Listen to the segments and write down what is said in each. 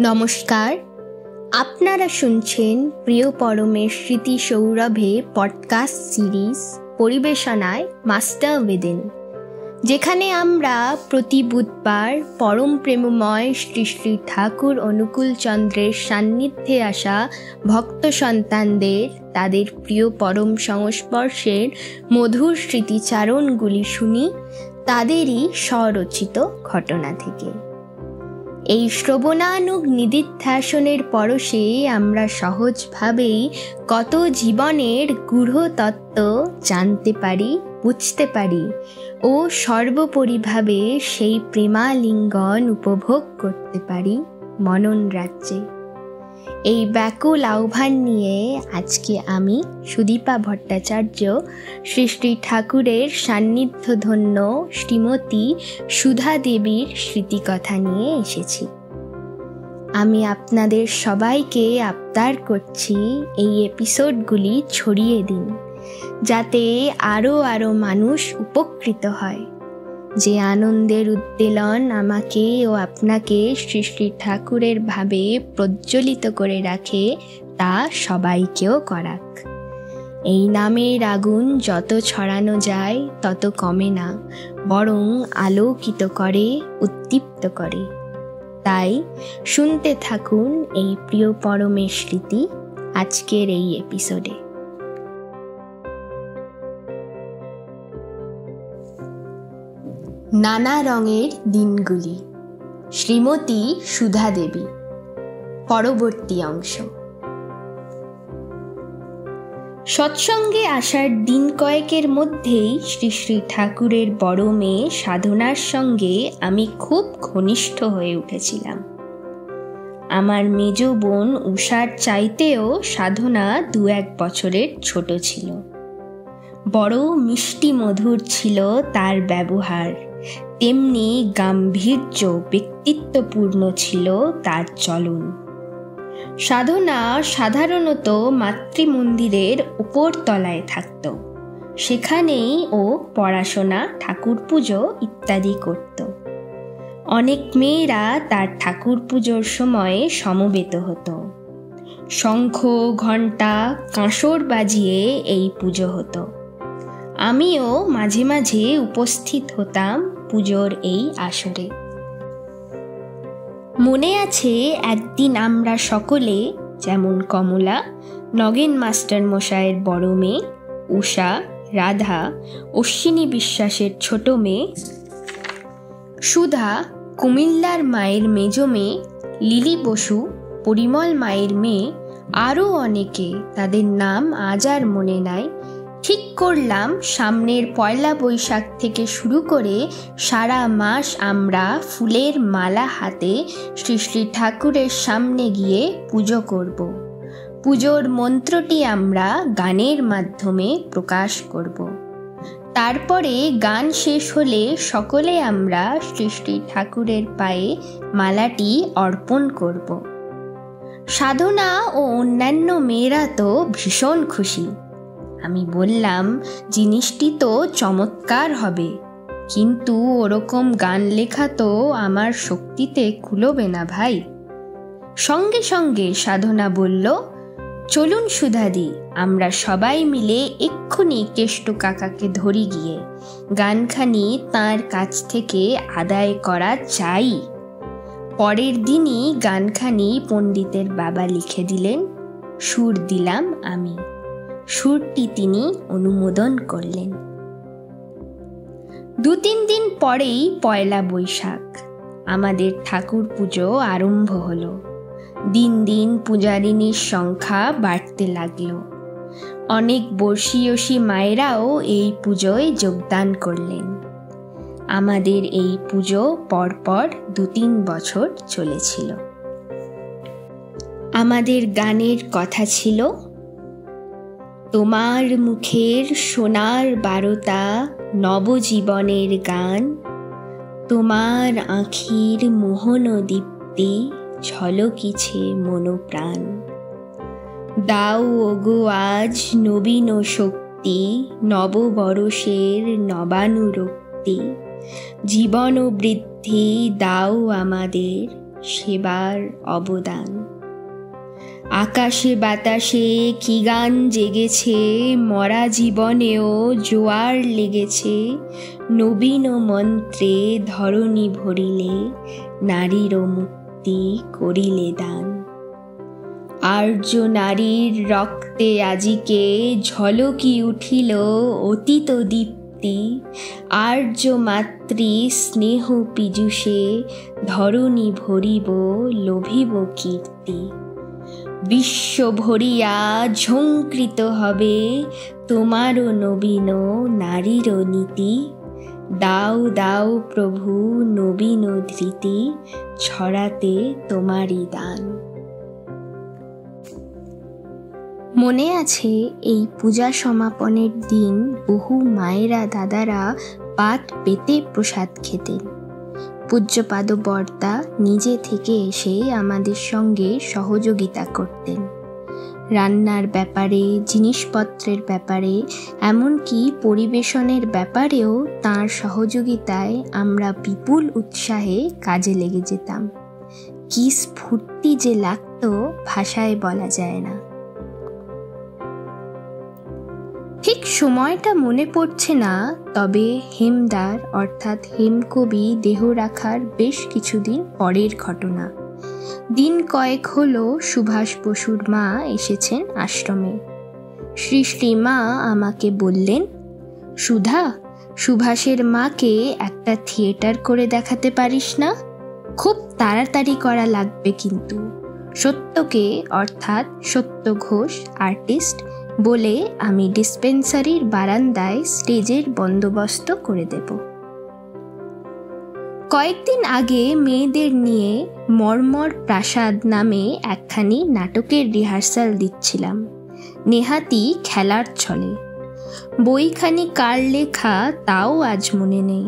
নমস্কার, আপনারা শুনছেন প্রিয় পরমের স্মৃতি সৌরভে পডকাস্ট সিরিজ পরিবেশনায় মাস্টার উইদিন, যেখানে আমরা প্রতি বুধবার পরম প্রেমময় শ্রী শ্রী ঠাকুর অনুকূল চন্দ্রের সান্নিধ্যে আসা ভক্ত সন্তানদের তাদের প্রিয় পরম সংস্পর্শের মধুর স্মৃতিচারণগুলি শুনি তাদেরই স্বরচিত ঘটনা থেকে। এই শ্রবণানুগ নিদিধ্যাসনের পরশে আমরা সহজভাবেই কত জীবনের গূঢ় তত্ত্ব জানতে পারি, বুঝতে পারি ও সর্বোপরিভাবে সেই প্রেমালিঙ্গন উপভোগ করতে পারি মনন রাজ্যে। এই ব্যাকুল আহ্বান নিয়ে আজকে আমি সুদীপা ভট্টাচার্য শ্রী শ্রী ঠাকুরের সান্নিধ্যধন্য শ্রীমতী সুধা দেবীর স্মৃতিকথা নিয়ে এসেছি। আমি আপনাদের সবাইকে আবদার করছি এই এপিসোডগুলি ছড়িয়ে দিন, যাতে আরও মানুষ উপকৃত হয়। যে আনন্দের উদ্বেলন আমাকে ও আপনাকে শ্রী শ্রী ঠাকুরের ভাবে প্রজ্বলিত করে রাখে, তা সবাইকেও করাক। এই নামের আগুন যত ছড়ানো যায় তত কমে না, বরং আলোকিত করে, উদ্দীপ্ত করে। তাই শুনতে থাকুন এই প্রিয় পরমের স্মৃতি আজকের এই এপিসোডে। নানা রঙের দিনগুলি, শ্রীমতী সুধা দেবী। পরবর্তী অংশ। সৎসঙ্গে আসার দিন কয়েকের মধ্যেই শ্রী শ্রী ঠাকুরের বড় মেয়ে সাধনার সঙ্গে আমি খুব ঘনিষ্ঠ হয়ে উঠেছিলাম। আমার মেজ বোন উষার চাইতেও সাধনা 2-1 বছরের ছোট ছিল। বড় মিষ্টি মধুর ছিল তার ব্যবহার, তেমনি গাম্ভীর্য ব্যক্তিত্বপূর্ণ ছিল তার চলন। সাধনা সাধারণত মাতৃমন্দিরের উপরতলায় থাকত। সেখানেই ও পড়াশোনা, ঠাকুর পুজো ইত্যাদি করত। অনেক মেয়েরা তার ঠাকুর পুজোর সময়ে সমবেত হতো। শঙ্খ, ঘণ্টা, কাঁসর বাজিয়ে এই পুজো হতো। আমিও মাঝে মাঝে উপস্থিত হতাম পুজোর এই আসরে। মনে আছে একদিন আমরা সকলে, যেমন কমলা, নগেন মাস্টার মশায়ের বড় মেয়ে, উষা, রাধা, অশ্বিনী বিশ্বাসের ছোট মেয়ে, সুধা, কুমিল্লার মায়ের মেজ মেয়ে, লিলি বসু, পরিমল মায়ের মেয়ে, আরও অনেকে, তাদের নাম আজ আর মনে নাই, ঠিক করলাম সামনের পয়লা বৈশাখ থেকে শুরু করে সারা মাস আমরা ফুলের মালা হাতে শ্রী শ্রী ঠাকুরের সামনে গিয়ে পুজো করব। পুজোর মন্ত্রটি আমরা গানের মাধ্যমে প্রকাশ করব। তারপরে গান শেষ হলে সকলে আমরা শ্রী শ্রী ঠাকুরের পায়ে মালাটি অর্পণ করব। সাধনা ও অন্যান্য মেয়েরা তো ভীষণ খুশি। আমি বললাম, জিনিসটি তো চমৎকার হবে, কিন্তু ওরকম গান লেখা তো আমার শক্তিতে কুলোবে না ভাই। সঙ্গে সঙ্গে সাধনা বলল, চলুন সুধাদি, আমরা সবাই মিলে এক্ষুনি কেষ্ট কাকাকে ধরি গিয়ে গানখানি তাঁর কাছ থেকে আদায় করা চাই। পরের দিনই গানখানি পণ্ডিতের বাবা লিখে দিলেন, সুর দিলাম আমি। সুরটি তিনি অনুমোদন করলেন। 2-3 দিন পরেই পয়লা বৈশাখ। আমাদের ঠাকুর পুজো আরম্ভ হলো। দিন দিন পূজারিনীর সংখ্যা বাড়তে লাগলো। অনেক বর্ষীয়সী মায়েরাও এই পুজোয় যোগদান করলেন। আমাদের এই পুজো পরপর 2-3 বছর চলেছিল। আমাদের গানের কথা ছিল, তোমার মুখের সোনার বারতা নবজীবনের গান, তোমার আঁখির মোহন দীপ্তি ঝলকিছে মনোপ্রাণ। দাও ওগো আজ নবীন শক্তি, নববরষের নবানুরক্তি, জীবন বৃদ্ধি দাও আমাদের, সেবার অবদান। আকাশে বাতাসে কি গান জেগেছে, মরা জীবনেও জোয়ার লেগেছে, নবীন মন্ত্রে ধরণী ভরিলে, নারীর মুক্তি করিলে দান। আর্য নারীর রক্তে আজিকে ঝলকি উঠিল অতীত দীপ্তি, আর্য মাতৃ স্নেহ পীযুষে ধরণী ভরিব লোভিব কীর্তি। বিশ্ব ভরিয়া ঝঙ্কৃত হবে তোমারও নবীন নারীর নীতি, দাও দাও প্রভু নবীন ধৃতি, ছড়াতে তোমারই দান। মনে আছে এই পূজা সমাপনের দিন বহু মায়েরা দাদারা পাত পেতে প্রসাদ খেতেন। পূজ্যপাদ বর্দা নিজে থেকে এসে আমাদের সঙ্গে সহযোগিতা করতেন। রান্নার ব্যাপারে, জিনিসপত্রের ব্যাপারে, এমনকি পরিবেশনের ব্যাপারেও তাঁর সহযোগিতায় আমরা বিপুল উৎসাহে কাজে লেগে যেতাম। কি স্ফূর্তি যে লাগতো ভাষায় বলা যায় না। ঠিক সময়টা মনে পড়ছে না, তবে হেমদার অর্থাৎ হেমকবি দেহ রাখার বেশ কিছুদিন পরের ঘটনা। দিন কয়েক হলো সুভাষ বসুর মা এসেছেন আশ্রমে। শ্রী শ্রীমা আমাকে বললেন, সুধা, সুভাষের মাকে একটা থিয়েটার করে দেখাতে পারিস না? খুব তাড়াতাড়ি করা লাগবে কিন্তু। সত্যকে অর্থাৎ সত্য ঘোষ আর্টিস্ট বলে আমি ডিসপেন্সারির বারান্দায় স্টেজের বন্দোবস্ত করে দেব। কয়েকদিন আগে মেয়েদের নিয়ে মর্মর প্রাসাদ নামে একখানি নাটকের রিহার্সাল দিচ্ছিলাম, নেহাতি খেলার ছলে। বইখানি কার লেখা তাও আজ মনে নেই।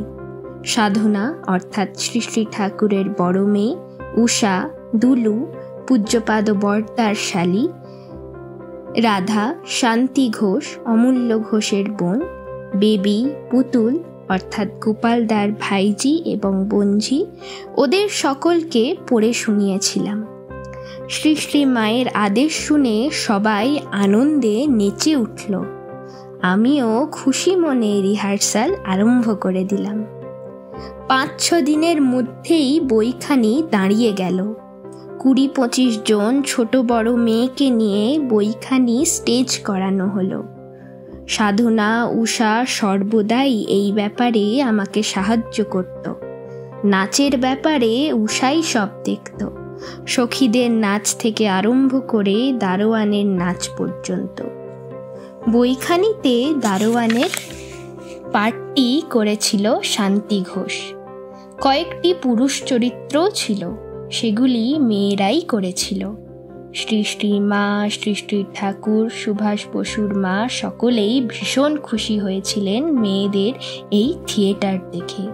সাধনা অর্থাৎ শ্রী শ্রী ঠাকুরের বড় মেয়ে, উষা, দুলু, পূজ্যপাদ বর্দার শালী, রাধা, শান্তি ঘোষ, অমূল্য ঘোষের বোন, বেবি, পুতুল অর্থাৎ গোপালদার ভাইজি এবং বোনঝি, ওদের সকলকে পড়ে শুনিয়েছিলাম। শ্রী শ্রী মায়ের আদেশ শুনে সবাই আনন্দে নেচে উঠল। আমিও খুশি মনে রিহার্সাল আরম্ভ করে দিলাম। 5-6 দিনের মধ্যেই বইখানি দাঁড়িয়ে গেল। 20-25 জন ছোট বড় মেয়েকে নিয়ে বইখানি স্টেজ করানো হলো। সাধনা, উষা সর্বদাই এই ব্যাপারে আমাকে সাহায্য করত। নাচের ব্যাপারে উষাই সব দেখত, সখীদের নাচ থেকে আরম্ভ করে দারোয়ানের নাচ পর্যন্ত। বইখানিতে দারোয়ানের পার্টটি করেছিল শান্তি ঘোষ। কয়েকটি পুরুষ চরিত্রও ছিল, সেগুলি মেয়েরাই করেছিল। শ্রী শ্রী মা, শ্রী শ্রী ঠাকুর, সুভাষ বসুর মা সকলেই ভীষণ খুশি হয়েছিলেন মেয়েদের এই থিয়েটার দেখে।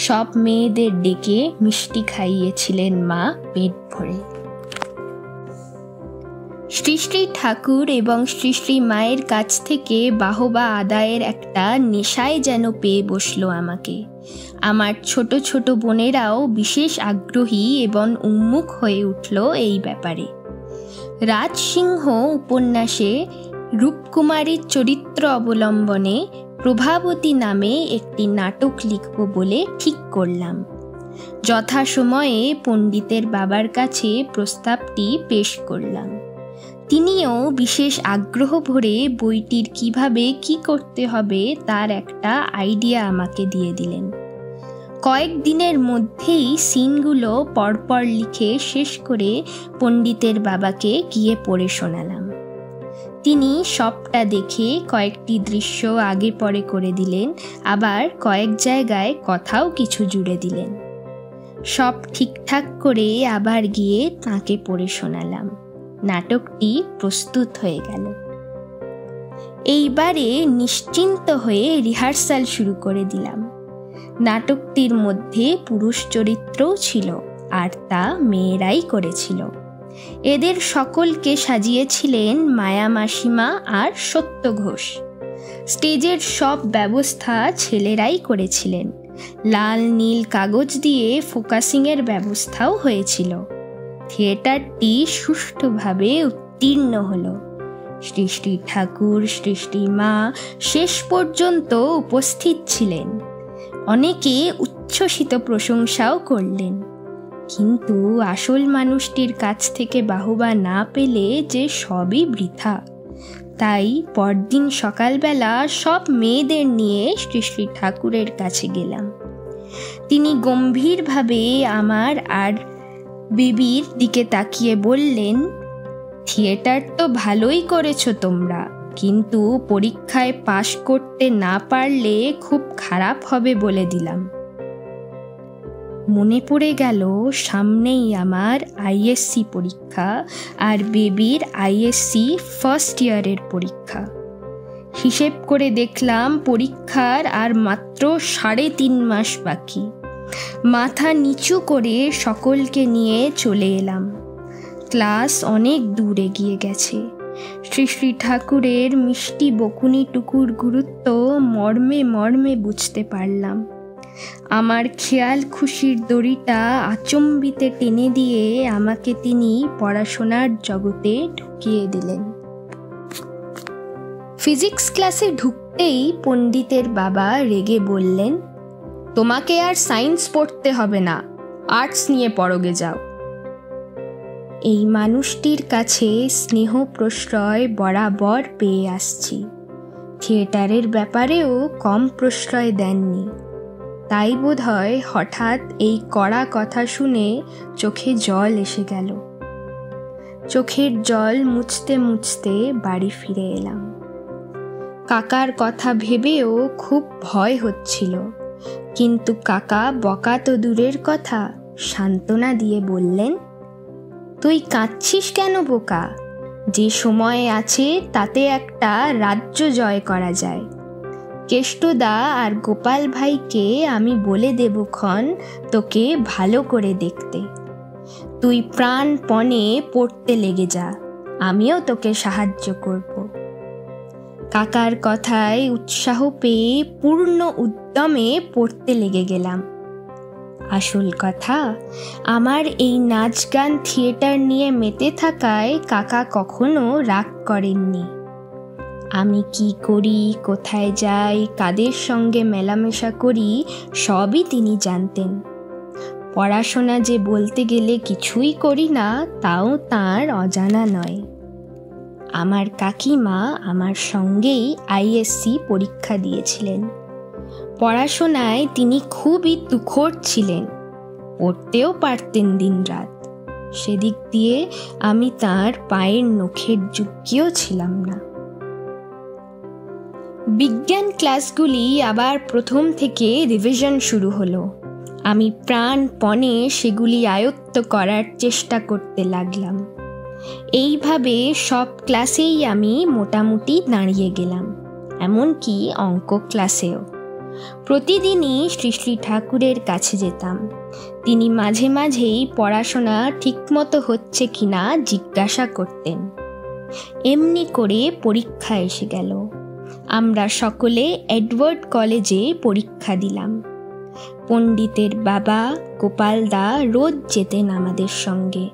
সব মেয়েদের ডেকে মিষ্টি খাইয়েছিলেন মা পেট ভরে। শ্রী শ্রী ঠাকুর এবং শ্রী শ্রী মায়ের কাছ থেকে বাহবা আদায়ের একটা নেশায় যেন পেয়ে বসলো আমাকে। আমার ছোট ছোট বোনেরাও বিশেষ আগ্রহী এবং উন্মুখ হয়ে উঠল এই ব্যাপারে। রাজসিংহ উপন্যাসে রূপকুমারীর চরিত্র অবলম্বনে প্রভাবতী নামে একটি নাটক লিখব বলে ঠিক করলাম। যথাসময়ে পণ্ডিতের বাবার কাছে প্রস্তাবটি পেশ করলাম। তিনিও বিশেষ আগ্রহ ভরে বইটির কিভাবে কি করতে হবে তার একটা আইডিয়া আমাকে দিয়ে দিলেন। কয়েকদিনের মধ্যেই সিনগুলো পরপর লিখে শেষ করে পণ্ডিতের বাবাকে গিয়ে পড়ে শোনালাম। তিনি সবটা দেখে কয়েকটি দৃশ্য আগে পরে করে দিলেন, আবার কয়েক জায়গায় কথাও কিছু জুড়ে দিলেন। সব ঠিকঠাক করে আবার গিয়ে তাঁকে পড়ে শোনালাম। নাটকটি প্রস্তুত হয়ে গেল। এইবারে নিশ্চিন্ত হয়ে রিহার্সাল শুরু করে দিলাম। নাটকটির মধ্যে পুরুষ চরিত্রও ছিল, আর তা মেয়েরাই করেছিল। এদের সকলকে সাজিয়েছিলেন মায়া মাসিমা আর সত্য ঘোষ। স্টেজের সব ব্যবস্থা ছেলেরাই করেছিলেন। লাল নীল কাগজ দিয়ে ফোকাসিংয়ের ব্যবস্থাও হয়েছিল। থিয়েটারটি সুষ্ঠুভাবে উত্তীর্ণ হলো। শ্রী শ্রী ঠাকুর, শ্রী শ্রী মা শেষ পর্যন্ত উপস্থিত ছিলেন। অনেকে উচ্ছ্বসিত প্রশংসাও করলেন, কিন্তু আসল মানুষটির কাছ থেকে বাহবা না পেলে যে সবই বৃথা। তাই পরদিন সকালবেলা সব মেয়েদের নিয়ে শ্রী শ্রী ঠাকুরের কাছে গেলাম। তিনি গম্ভীরভাবে আমার আর বেবির দিকে তাকিয়ে বললেন, থিয়েটার তো ভালোই করেছো তোমরা, কিন্তু পরীক্ষায় পাশ করতে না পারলে খুব খারাপ হবে বলে দিলাম। মনে পড়ে গেল সামনেই আমার আইএসসি পরীক্ষা আর বেবির আইএসসি ফার্স্ট ইয়ারের পরীক্ষা। হিসেব করে দেখলাম পরীক্ষার আর মাত্র 3.5 মাস বাকি। মাথা নিচু করে সকলকে নিয়ে চলে এলাম। ক্লাস অনেক দূর এগিয়ে গেছে। শ্রী শ্রী ঠাকুরের মিষ্টি বকুনিটুকুর গুরুত্ব মর্মে মর্মে বুঝতে পারলাম। আমার খেয়াল খুশির দড়িটা আচম্বিতে টেনে দিয়ে আমাকে তিনি পড়াশোনার জগতে ঢুকিয়ে দিলেন। ফিজিক্স ক্লাসে ঢুকতেই পণ্ডিতের বাবা রেগে বললেন, তোমাকে আর সায়েন্স পড়তে হবে না, আর্টস নিয়ে পড়োগে যাও। এই মানুষটির কাছে স্নেহ প্রশ্রয় বরাবর পেয়ে আসছি। থিয়েটারের ব্যাপারেও কম প্রশ্রয় দেননি। তাই বোধহয় হঠাৎ এই কড়া কথা শুনে চোখে জল এসে গেল। চোখের জল মুছতে মুছতে বাড়ি ফিরে এলাম। কাকার কথা ভেবেও খুব ভয় হচ্ছিল, কিন্তু কাকা বকা তো দূরের কথা, সান্ত্বনা দিয়ে বললেন, তুই কাঁদছিস কেন বোকা? যে সময় আছে তাতে একটা রাজ্য জয় করা যায়। কেষ্টদা আর গোপাল ভাইকে আমি বলে দেবক্ষণ তোকে ভালো করে দেখতে। তুই প্রাণপণে পড়তে লেগে যা, আমিও তোকে সাহায্য করব। কাকার কথায় উৎসাহ পেয়ে পূর্ণ উদ্যমে পড়তে লেগে গেলাম। আসল কথা, আমার এই নাচ গান থিয়েটার নিয়ে মেতে থাকায় কাকা কখনো রাগ করেননি। আমি কি করি, কোথায় যাই, কাদের সঙ্গে মেলামেশা করি, সবই তিনি জানতেন। পড়াশোনা যে বলতে গেলে কিছুই করি না, তাও তাঁর অজানা নয়। আমার কাকিমা আমার সঙ্গেই আইএসসি পরীক্ষা দিয়েছিলেন। পড়াশোনায় তিনি খুবই তুখোড় ছিলেন, পড়তেও পারতেন দিনরাত। সেদিক দিয়ে আমি তাঁর পায়ের নখের যোগ্যও ছিলাম না। বিজ্ঞান ক্লাসগুলি আবার প্রথম থেকে রিভিশন শুরু হলো। আমি প্রাণপণে সেগুলি আয়ত্ত করার চেষ্টা করতে লাগলাম। এইভাবে সব ক্লাসেই আমি মোটামুটি দাঁড়িয়ে গেলাম, এমনকি অঙ্ক ক্লাসেও। প্রতিদিনই শ্রী শ্রী ঠাকুরের কাছে যেতাম। তিনি মাঝে মাঝেই পড়াশোনা ঠিকমতো হচ্ছে কিনা জিজ্ঞাসা করতেন। এমনি করে পরীক্ষা এসে গেল। আমরা সকলে এডওয়ার্ড কলেজে পরীক্ষা দিলাম। পণ্ডিতের বাবা গোপালদা রোজ যেতেন আমাদের সঙ্গে।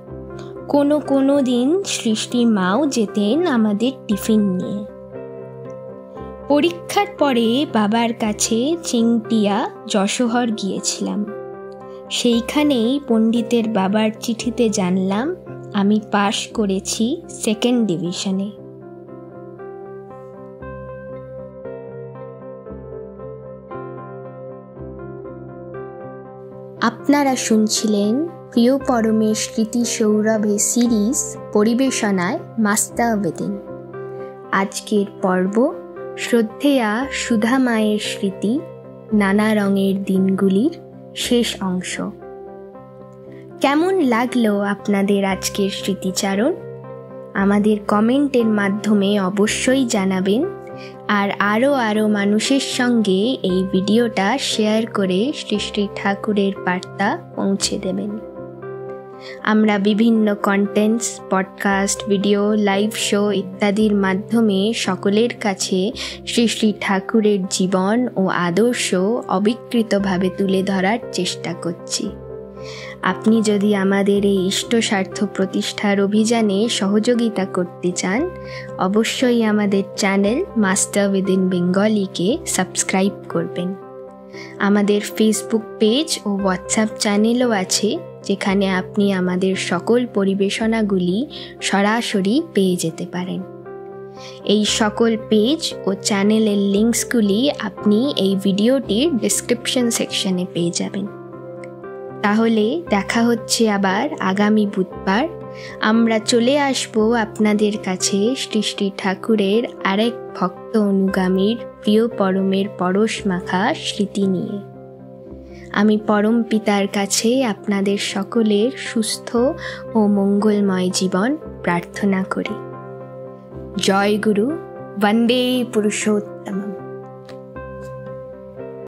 কোনো দিন শ্রী শ্রী মাও যেতেন আমাদের টিফিন নিয়ে। পরীক্ষার পরে বাবার কাছে চেংটিয়া যশোহর গিয়েছিলাম। সেইখানেই পণ্ডিতের বাবার চিঠিতে জানলাম আমি পাশ করেছি 2nd ডিভিশনে। আপনারা শুনছিলেন প্রিয় পরমের স্মৃতি সৌরভে সিরিজ পরিবেশনায় মাস্টার বেদিন। আজকের পর্ব শ্রদ্ধেয়া সুধা মায়ের স্মৃতি নানা রঙের দিনগুলির শেষ অংশ। কেমন লাগলো আপনাদের আজকের স্মৃতিচারণ? আমাদের কমেন্টের মাধ্যমে অবশ্যই জানাবেন, আর আরও মানুষের সঙ্গে এই ভিডিওটা শেয়ার করে শ্রী শ্রী ঠাকুরের বার্তা পৌঁছে দেবেন। আমরা বিভিন্ন contents, podcast, video, live show ইত্যাদির মাধ্যমে সকলের কাছে শ্রী শ্রী ঠাকুরের জীবন ও আদর্শ অবিকৃতভাবে তুলে ধরার চেষ্টা করছি। আপনি যদি আমাদের এই ইষ্টস্বার্থ প্রতিষ্ঠার অভিযানে সহযোগিতা করতে চান, অবশ্যই আমাদের চ্যানেল মাস্টার উইদিন বেঙ্গলিকে সাবস্ক্রাইব করবেন। আমাদের ফেসবুক পেজ ও হোয়াটসঅ্যাপ চ্যানেলও আছে, যেখানে আপনি আমাদের সকল পরিবেশনাগুলি সরাসরি পেয়ে যেতে পারেন। এই সকল পেজ ও চ্যানেলের লিঙ্কসগুলি আপনি এই ভিডিওটির ডেসক্রিপশন সেকশনে পেয়ে যাবেন। তাহলে দেখা হচ্ছে আবার আগামী বুধবার। আমরা চলে আসব আপনাদের কাছে শ্রী শ্রী ঠাকুরের আরেক ভক্ত অনুগামীর প্রিয় পরমের পরশ মাখা স্মৃতি নিয়ে। আমি পরম পিতার কাছে আপনাদের সকলের সুস্থ ও মঙ্গলময় জীবন প্রার্থনা করি। জয় গুরু। বন্দে পুরুষোত্তম।